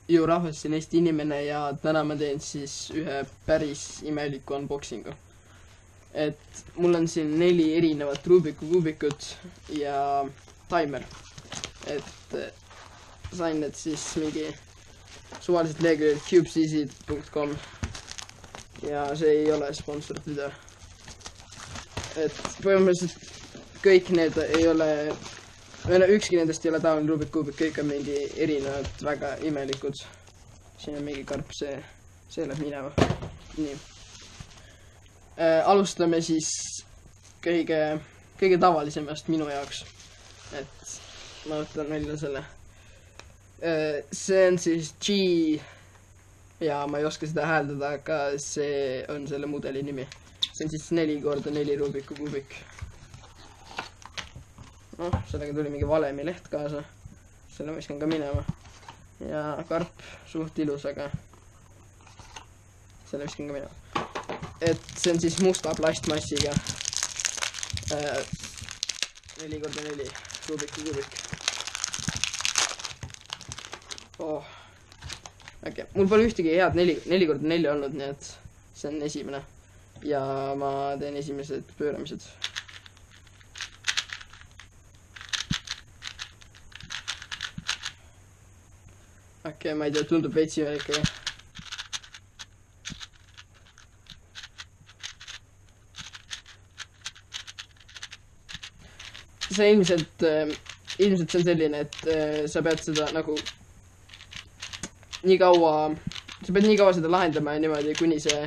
ju rahvas siin Eesti inimene ja täna ma teen siis ühe päris imeliku unboxingu. Et mul on siin 4 erinevat Rubiku kuubikut ja taimer. Et sain need siis mingi suvaliselt leheküljelt cubecz.com ja see ei ole sponsored video. Et põhimõtteliselt kõik need ei ole, ükski nendest ei ole tavaline Rubik kuubik, kõik on mingi erinevad, väga imelikud. Siin on mingi karp, see läheb minema. Nii. Alustame siis kõige tavalisemast minu jaoks. Et ma võtan välja selle. See on siis G ja ma ei oska seda hääldada, aga see on selle mudeli nimi. See on siis 4x4 Rubiku kuubik. Noh, sellega tuli mingi valemi leht kaasa. Selle viskan ka minema. Ja karp suht ilus, aga selle viskan ka minema. Et see on siis musta plastmassiga 4x4 Rubiku kuubik. Oh. Okay. Mul pole ühtegi head 4x4 olnud, nii et see on esimene. Ja ma teen esimesed pööramised. Okei, ma ei tea, tundub veits imelik, aga see ilmselt see on selline, et sa pead seda nagu sa pead nii kaua seda lahendama ja niimoodi, kuni see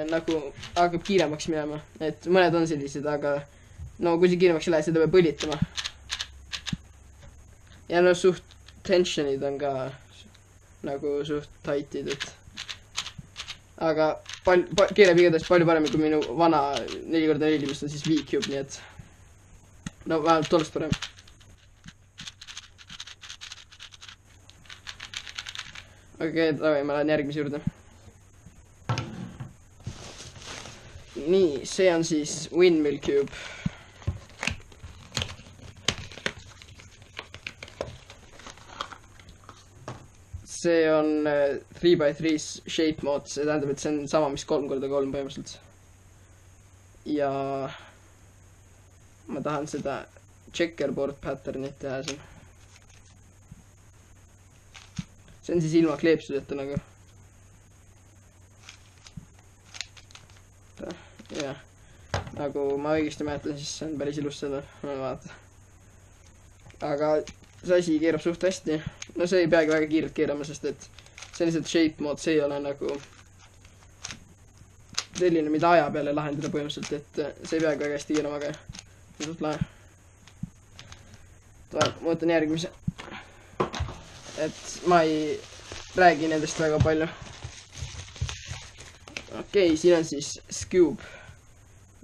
nagu hakkab kiiremaks minema. Et mõned on sellised, aga no kui see kiiremaks ei lähe, seda peab põlitama. Ja no suht tensionid on ka nagu suht tight'id, et aga keerab igatahes palju paremini kui minu vana 4x4, mis on siis V-Cube, nii et no vähemalt tollest parem. Okei, ma lähen järgmise juurde. Nii, see on siis Windmill Cube. See on 3x3 shape mode, see tähendab, et see on sama, mis 3x3 põhimõtteliselt. Ja ma tahan seda checkerboard patternit teha siin. See on siis ilma kleepsudeta nagu. Jah, nagu ma õigesti mäletan, siis see on päris ilus seda, ma vaatan. Aga see asi keerab suht hästi. No see ei peagi väga kiirelt keerama, sest et see on lihtsalt shape mode, see ei ole nagu selline, mida aja peale lahendada põhimõtteliselt, et see ei peagi väga hästi keerama, aga suht lahe. Ma võtan järgmise. Et ma ei räägi nendest väga palju. Okei, siin on siis Scoob.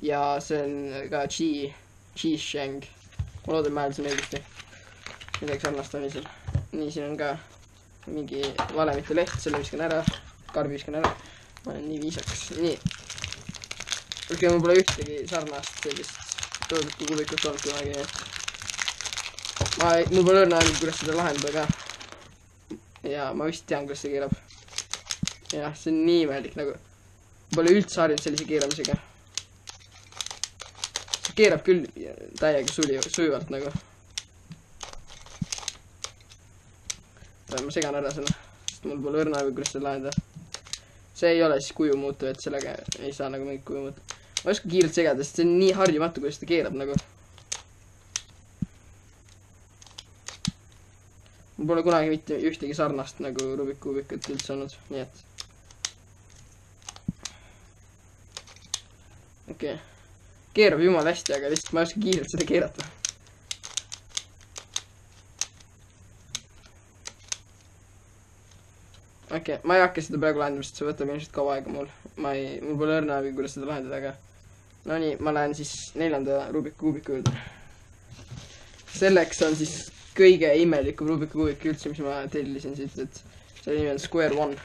Ja see on ka Cheese-Shang. Ma loodan määldasin õigesti. Midagi sarnast on seal. Nii, siin on ka mingi valemite leht, selle viskan ära. Karbi viskan ära. Ma olen nii viisakas. Nii. Okei, mul pole ühtegi sarnast sellist Rubiku kuubikut olnud kunagi. Mul pole õrna ainult, kuidas seda lahendada ka. Ja ma vist tean, kuidas see keerab. Jah, see on nii imelik nagu. Pole üldse harjunud sellise keeramisega. See keerab küll täiega sujuvalt nagu. Ma segan ära selle, sest mul pole õrna või kuidas seda lahendada. See ei ole siis kuju muutu, et sellega ei saa nagu mingit kuju muutu. Ma ei oska kiirelt segada, sest see on nii harjumatu, kuidas ta keerab nagu. Mul pole kunagi mitte ühtegi sarnast nagu Rubiku kuubikut üldse olnud, nii et. Okei. Keerab jumal hästi, aga lihtsalt ma ei oska kiirelt seda keerata. Okei, ma ei hakka seda praegu lahendama, sest see võtab ilmselt kaua aega mul. Mul pole õrna või kuidas seda lahendada, aga no nii, ma lähen siis 4. Rubiku kuubiku juurde. Selleks on siis kõige imelikum Rubiku kuubik üldse, mis ma tellisin siit, et selle nimi on Square One.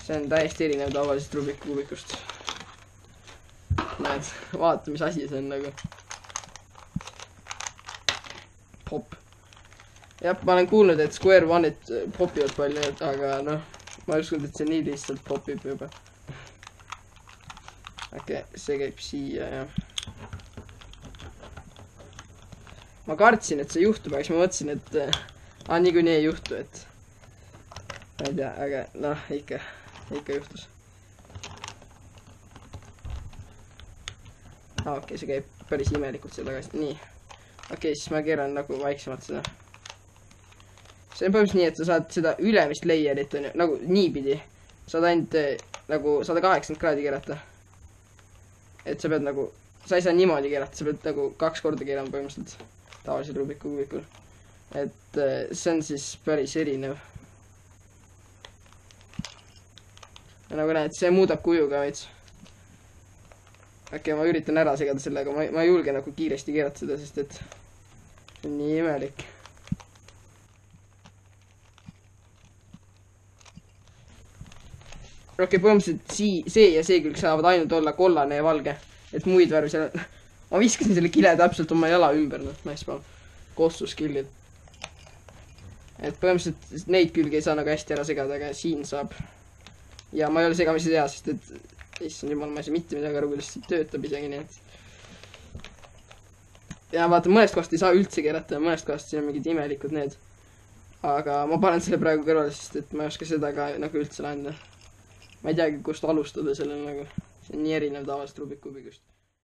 See on täiesti erinev tavalisest Rubiku kuubikust. Näed, vaata, mis asi see on nagu. Pop. jah, ma olen kuulnud, et Square One'id popivad palju, aga noh, ma ei uskunud, et see nii lihtsalt popib juba. Okei, see käib siia ja ma kartsin, et see juhtub, aga siis ma mõtlesin, et niikuinii ei juhtu, et ma ei tea, aga noh, ikka juhtus. Okei, see käib päris imelikult see tagasi, nii. Okei, siis ma keeran nagu vaiksemalt seda. See on põhimõtteliselt nii, et sa saad seda ülemist layerit, nagu niipidi. Saad ainult nagu 180 kraadi keerata. Et sa pead nagu, sa ei saa niimoodi keerata, sa pead nagu 2 korda keerama põhimõtteliselt tavalisel Rubiku kuubikul. Et see on siis päris erinev. Ja nagu näed, see muudab kuju ka veits. Okei, ma üritan ära segada sellega, ma ei julge nagu kiiresti keerata seda, sest et see on nii imelik. Okei, põhimõtteliselt see ja see külg saavad ainult olla kollane ja valge. Et muid värvi seal... Ma viskasin selle kile täpselt oma jala ümber, noh, nice palm. Kostus killid. Et põhimõtteliselt neid külgi ei saa nagu hästi ära segada, aga siin saab. Ja ma ei ole segamisi tea, sest et issand jumal, ma ei saa mitte midagi aru, kuidas see töötab isegi nii, et... Ja vaata, mõnest kohast ei saa üldse keerata ja mõnest kohast siin on mingid imelikud need. Aga ma panen selle praegu kõrvale, sest et ma ei oska seda ka nagu üldse lahendada. Ma ei teagi, kust alustada sellele nagu. See on nii erinev tavalist Rubiku kuubikust.